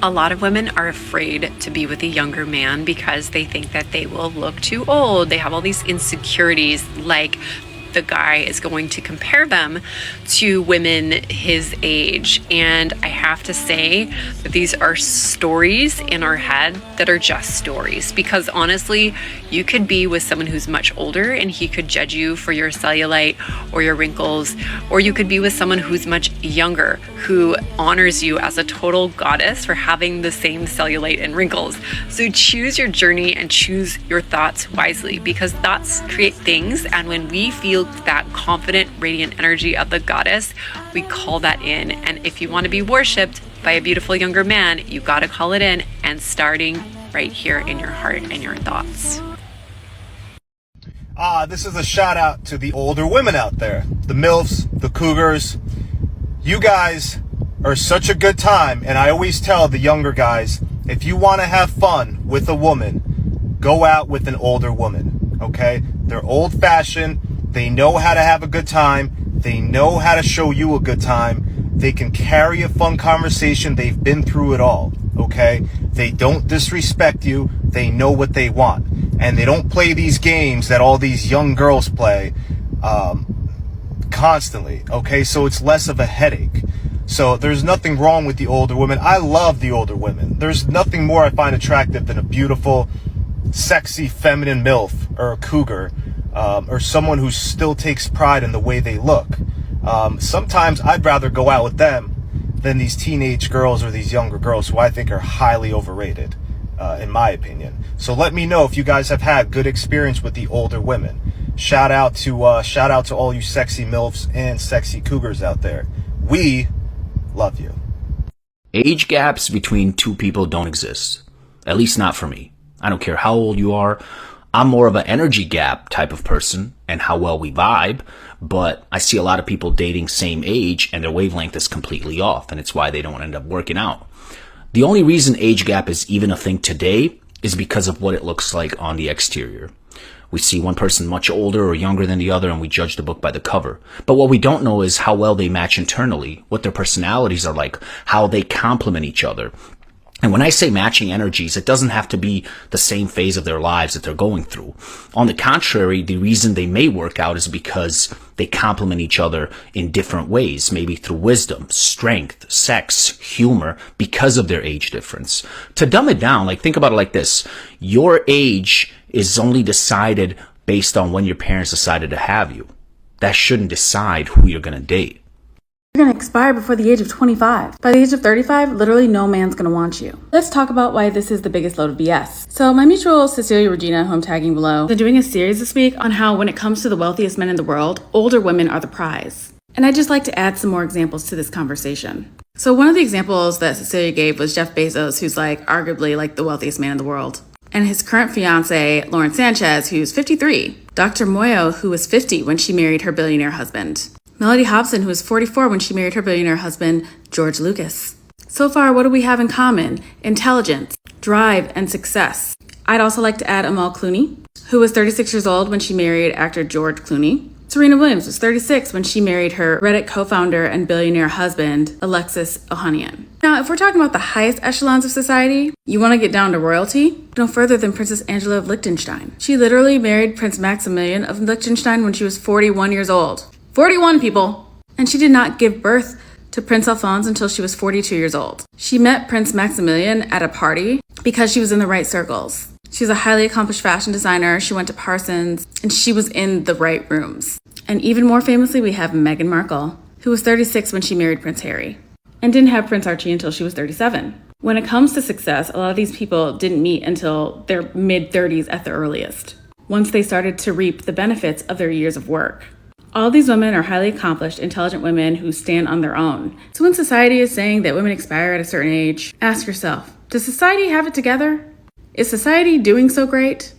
A lot of women are afraid to be with a younger man because they think that they will look too old. They have all these insecurities, like the guy is going to compare them to women his age. And I have to say that these are stories in our head that are just stories, because honestly, you could be with someone who's much older and he could judge you for your cellulite or your wrinkles, or you could be with someone who's much younger who honors you as a total goddess for having the same cellulite and wrinkles. So choose your journey and choose your thoughts wisely, because thoughts create things, and when we feel that confident, radiant energy of the goddess, we call that in. And if you want to be worshipped by a beautiful younger man, you got to call it in, and starting right here in your heart and your thoughts. This is a shout out to the older women out there, the MILFs, the Cougars. You guys are such a good time, and I always tell the younger guys, if you want to have fun with a woman, go out with an older woman, okay? They're old-fashioned. They know how to have a good time. They know how to show you a good time. They can carry a fun conversation. They've been through it all, okay? They don't disrespect you. They know what they want. And they don't play these games that all these young girls play constantly, okay? So it's less of a headache. So there's nothing wrong with the older women. I love the older women. There's nothing more I find attractive than a beautiful, sexy, feminine MILF or a cougar, or someone who still takes pride in the way they look. Sometimes I'd rather go out with them than these teenage girls or these younger girls who I think are highly overrated, in my opinion. So let me know if you guys have had good experience with the older women. Shout out to all you sexy MILFs and sexy cougars out there. We love you. Age gaps between two people don't exist. At least not for me. I don't care how old you are. I'm more of an energy gap type of person and how well we vibe, but I see a lot of people dating same age and their wavelength is completely off, and it's why they don't end up working out. The only reason age gap is even a thing today is because of what it looks like on the exterior. We see one person much older or younger than the other, and we judge the book by the cover. But what we don't know is how well they match internally, what their personalities are like, how they complement each other. And when I say matching energies, it doesn't have to be the same phase of their lives that they're going through. On the contrary, the reason they may work out is because they complement each other in different ways, maybe through wisdom, strength, sex, humor, because of their age difference. To dumb it down, think about it like this. Your age is only decided based on when your parents decided to have you. That shouldn't decide who you're going to date. You're going to expire before the age of 25. By the age of 35, literally no man's going to want you. Let's talk about why this is the biggest load of BS. So my mutual Cecilia Regina, who I'm tagging below, is doing a series this week on how when it comes to the wealthiest men in the world, older women are the prize. And I'd just like to add some more examples to this conversation. So one of the examples that Cecilia gave was Jeff Bezos, who's arguably the wealthiest man in the world. And his current fiance, Lauren Sanchez, who's 53. Dr. Moyo, who was 50 when she married her billionaire husband. Melody Hobson, who was 44 when she married her billionaire husband, George Lucas. So far, what do we have in common? Intelligence, drive, and success. I'd also like to add Amal Clooney, who was 36 years old when she married actor George Clooney. Serena Williams was 36 when she married her Reddit co-founder and billionaire husband, Alexis Ohanian. Now, if we're talking about the highest echelons of society, you want to get down to royalty? No further than Princess Angela of Liechtenstein. She literally married Prince Maximilian of Liechtenstein when she was 41 years old. 41 people! And she did not give birth to Prince Alphonse until she was 42 years old. She met Prince Maximilian at a party because she was in the right circles. She's a highly accomplished fashion designer, she went to Parsons, and she was in the right rooms. And even more famously, we have Meghan Markle, who was 36 when she married Prince Harry, and didn't have Prince Archie until she was 37. When it comes to success, a lot of these people didn't meet until their mid-30s at the earliest, once they started to reap the benefits of their years of work. All these women are highly accomplished, intelligent women who stand on their own. So when society is saying that women expire at a certain age, ask yourself, does society have it together? Is society doing so great?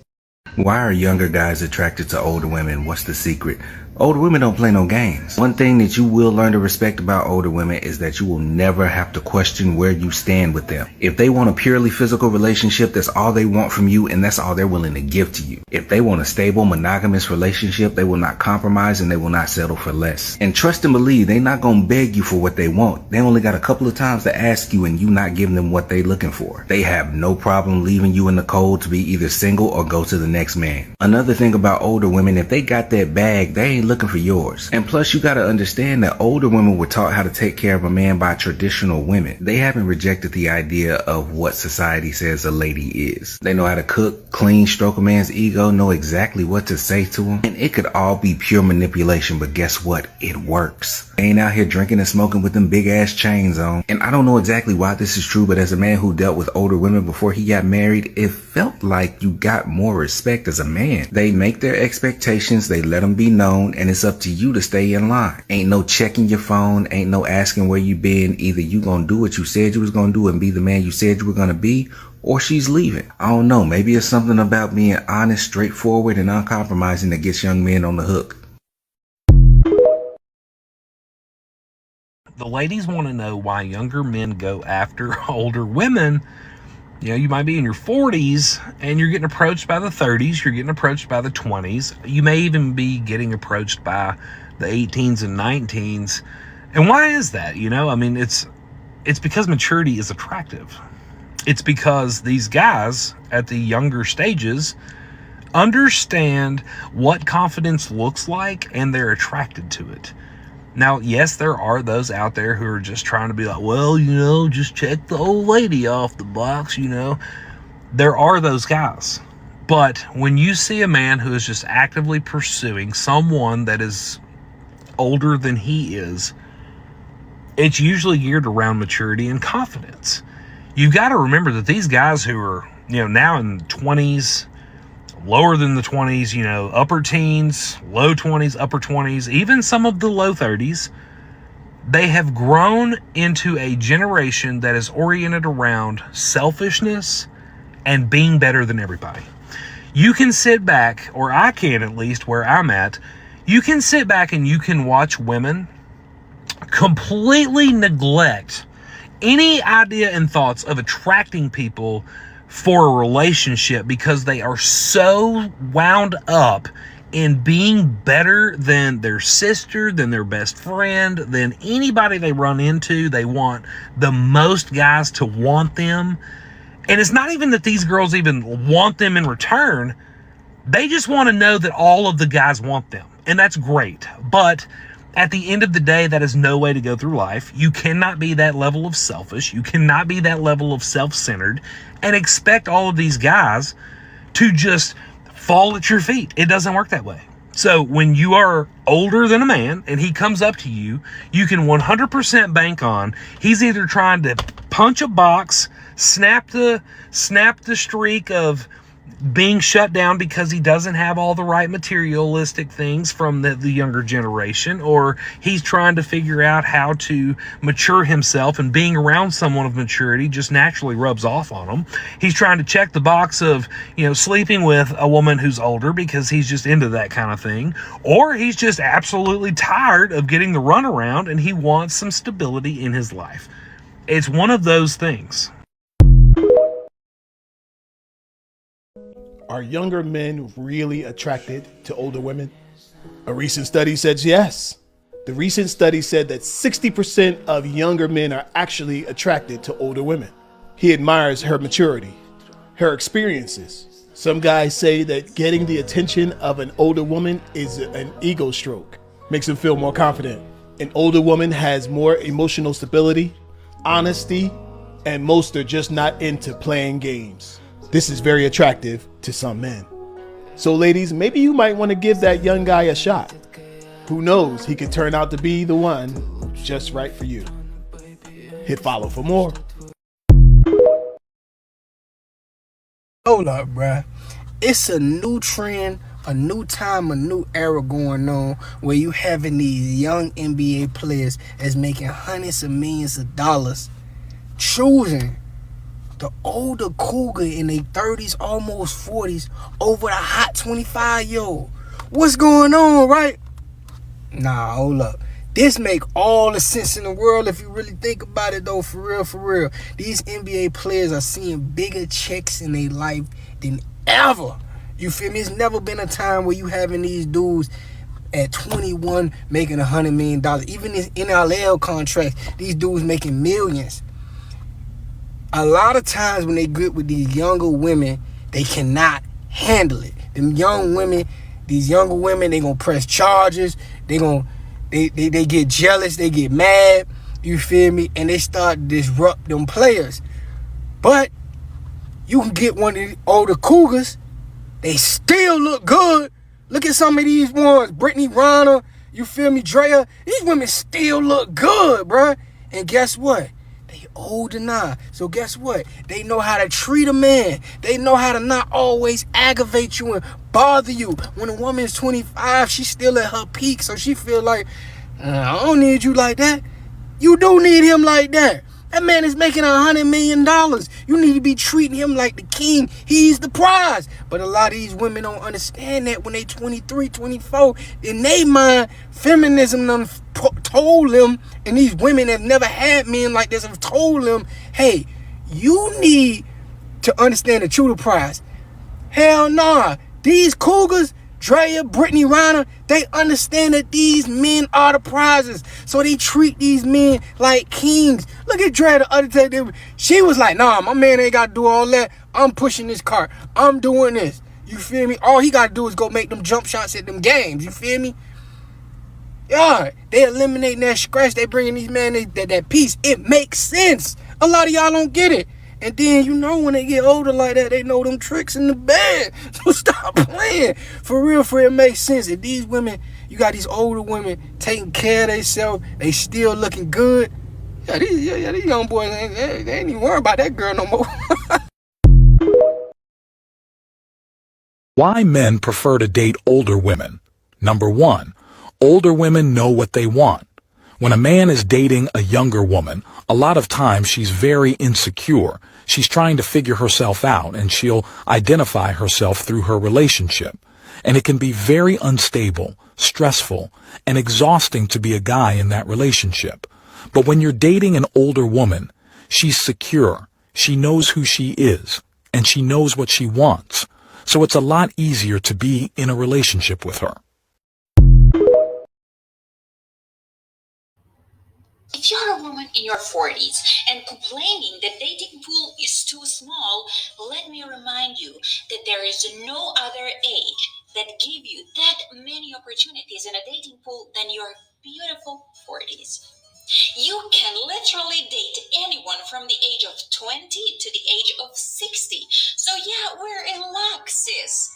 Why are younger guys attracted to older women? What's the secret? Older women don't play no games. One thing that you will learn to respect about older women is that you will never have to question where you stand with them. If they want a purely physical relationship, that's all they want from you, and that's all they're willing to give to you. If they want a stable, monogamous relationship, they will not compromise and they will not settle for less. And trust and believe, they're not gonna beg you for what they want. They only got a couple of times to ask you and you not giving them what they looking for. They have no problem leaving you in the cold to be either single or go to the next man. Another thing about older women, if they got that bag, they ain't looking for yours. And plus, you gotta understand that older women were taught how to take care of a man by traditional women. They haven't rejected the idea of what society says a lady is. They know how to cook, clean, stroke a man's ego, know exactly what to say to him. And it could all be pure manipulation, but guess what? It works. They ain't out here drinking and smoking with them big ass chains on. And I don't know exactly why this is true, but as a man who dealt with older women before he got married, it felt like you got more respect as a man. They make their expectations, they let them be known, and it's up to you to stay in line. Ain't no checking your phone, ain't no asking where you been. Either you gonna do what you said you was gonna do and be the man you said you were gonna be, or she's leaving. I don't know, maybe it's something about being honest, straightforward, and uncompromising that gets young men on the hook. The ladies want to know why younger men go after older women. You know, you might be in your 40s and you're getting approached by the 30s, you're getting approached by the 20s, you may even be getting approached by the 18s and 19s. And why is that? You know, I mean, it's because maturity is attractive. It's because these guys at the younger stages understand what confidence looks like and they're attracted to it. Now, yes, there are those out there who are just trying to be like, well, you know, just check the old lady off the box, you know. There are those guys. But when you see a man who is just actively pursuing someone that is older than he is, it's usually geared around maturity and confidence. You've got to remember that these guys who are, you know, now in 20s, lower than the 20s, you know, upper teens, low 20s, upper 20s, even some of the low 30s, they have grown into a generation that is oriented around selfishness and being better than everybody. You can sit back, or I can at least where I'm at, you can sit back and you can watch women completely neglect any idea and thoughts of attracting people for a relationship because they are so wound up in being better than their sister, than their best friend, than anybody they run into. They want the most guys to want them. And it's not even that these girls even want them in return. They just want to know that all of the guys want them. And that's great. But at the end of the day, that is no way to go through life. You cannot be that level of selfish. You cannot be that level of self-centered and expect all of these guys to just fall at your feet. It doesn't work that way. So when you are older than a man and he comes up to you, you can 100% bank on he's either trying to punch a box, snap the streak of being shut down because he doesn't have all the right materialistic things from the younger generation, or he's trying to figure out how to mature himself, and being around someone of maturity just naturally rubs off on him. He's trying to check the box of, you know, sleeping with a woman who's older because he's just into that kind of thing, or he's just absolutely tired of getting the runaround and he wants some stability in his life. It's one of those things. Are younger men really attracted to older women? A recent study says yes. The recent study said that 60% of younger men are actually attracted to older women. He admires her maturity, her experiences. Some guys say that getting the attention of an older woman is an ego stroke, makes him feel more confident. An older woman has more emotional stability, honesty, and most are just not into playing games. This is very attractive to some men. So ladies, maybe you might want to give that young guy a shot. Who knows, he could turn out to be the one just right for you. Hit follow for more. Hold up, bruh. It's a new trend, a new time, a new era going on where you having these young NBA players that's making hundreds of millions of dollars choosing the older cougar in their 30s, almost 40s, over the hot 25-year-old. What's going on, right? Nah, hold up. This make all the sense in the world if you really think about it though, for real, for real. These NBA players are seeing bigger checks in their life than ever. You feel me? It's never been a time where you having these dudes at 21 making $100 million. Even this NLL contracts, these dudes making millions. A lot of times when they get with these younger women, they cannot handle it. Them young women, these younger women, they gonna press charges. They get jealous. They get mad. You feel me? And they start to disrupt them players. But you can get one of the older cougars. They still look good. Look at some of these ones. Brittany Renner, you feel me? Drea. These women still look good, bruh. And guess what? They older now. So guess what? They know how to treat a man. They know how to not always aggravate you and bother you. When a woman is 25, she's still at her peak. So she feel like, I don't need you like that. You do need him like that. That man is making $100 million. You need to be treating him like the king. He's the prize. But a lot of these women don't understand that when they 23, 24. In their mind, feminism done told them, and these women have never had men like this have told them, hey, you need to understand that you're the prize. Hell nah. These cougars, Drea, Brittany Renner, they understand that these men are the prizes. So they treat these men like kings. Look at Drea the other day. She was like, nah, my man ain't got to do all that. I'm pushing this cart. I'm doing this. You feel me? All he got to do is go make them jump shots at them games. You feel me? Yeah, they eliminating that scratch. They bringing these men that peace. It makes sense. A lot of y'all don't get it. And then, you know, when they get older like that, they know them tricks in the bed. So stop playing. For real, it makes sense. If these women, you got these older women taking care of themselves, they still looking good. Yeah, these young boys, they ain't even worried about that girl no more. Why men prefer to date older women. Number 1, older women know what they want. When a man is dating a younger woman, a lot of times she's very insecure. She's trying to figure herself out, and she'll identify herself through her relationship. And it can be very unstable, stressful, and exhausting to be a guy in that relationship. But when you're dating an older woman, she's secure, she knows who she is, and she knows what she wants. So it's a lot easier to be in a relationship with her. If you're a woman in your 40s and complaining that dating pool is too small, let me remind you that there is no other age that give you that many opportunities in a dating pool than your beautiful 40s. You can literally date anyone from the age of 20 to the age of 60. So yeah, we're in luck, sis.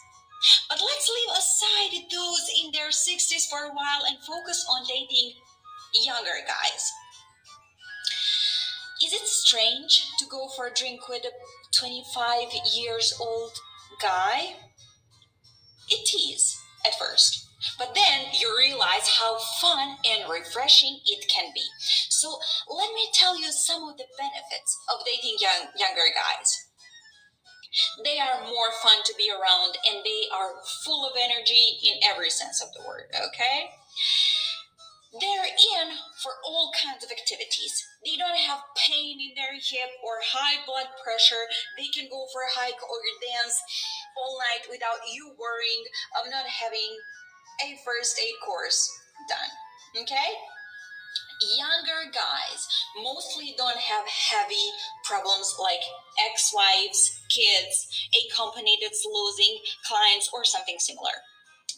But let's leave aside those in their 60s for a while and focus on dating younger guys. Is it strange to go for a drink with a 25 years old guy? It is at first. But then you realize how fun and refreshing it can be. So let me tell you some of the benefits of dating younger guys. They are more fun to be around and they are full of energy in every sense of the word, okay? They're in for all kinds of activities. They don't have pain in their hip or high blood pressure. They can go for a hike or dance all night without you worrying of not having a first aid course done. Okay? Younger guys mostly don't have heavy problems like ex-wives, kids, a company that's losing clients, or something similar.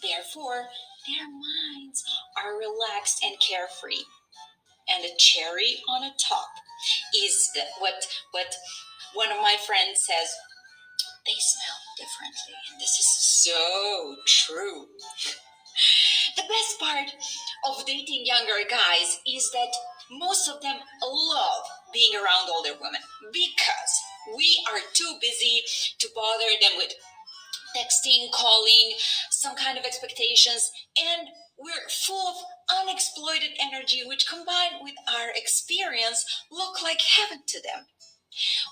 Therefore, their minds are relaxed and carefree. And the cherry on the top is what one of my friends says, they smell differently. And this is so true. The best part of dating younger guys is that most of them love being around older women because we are too busy to bother them with texting, calling, some kind of expectations, and we're full of unexploited energy, which combined with our experience look like heaven to them.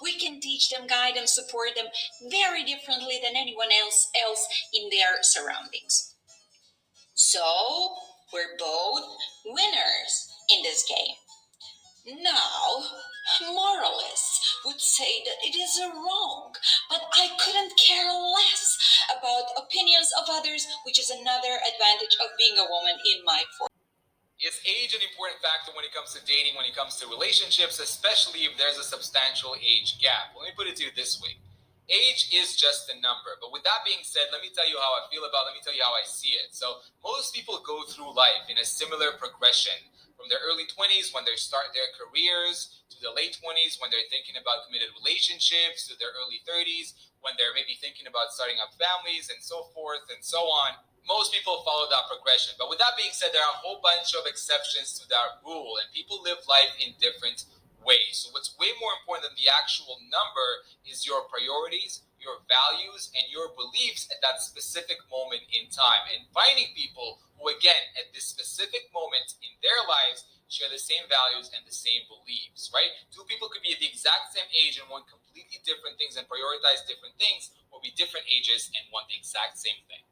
We can teach them, guide them, support them very differently than anyone else in their surroundings. So We're both winners in this game. Now, moralists would say that it is wrong, but I couldn't care less about opinions of others, which is another advantage of being a woman in my 40s. Is age an important factor when it comes to dating, when it comes to relationships, especially if there's a substantial age gap? Let me put it to you this way. Age is just a number. But with that being said, let me tell you how I feel about it. Let me tell you how I see it. So most people go through life in a similar progression from their early 20s when they start their careers to the late 20s when they're thinking about committed relationships to their early 30s when they're maybe thinking about starting up families and so forth and so on. Most people follow that progression. But with that being said, there are a whole bunch of exceptions to that rule, and people live life in different ways. So what's way more important than the actual number is your priorities, your values, and your beliefs at that specific moment in time. And finding people who, again, at this specific moment in their lives, share the same values and the same beliefs, right? Two people could be at the exact same age and want completely different things and prioritize different things, or be different ages and want the exact same thing.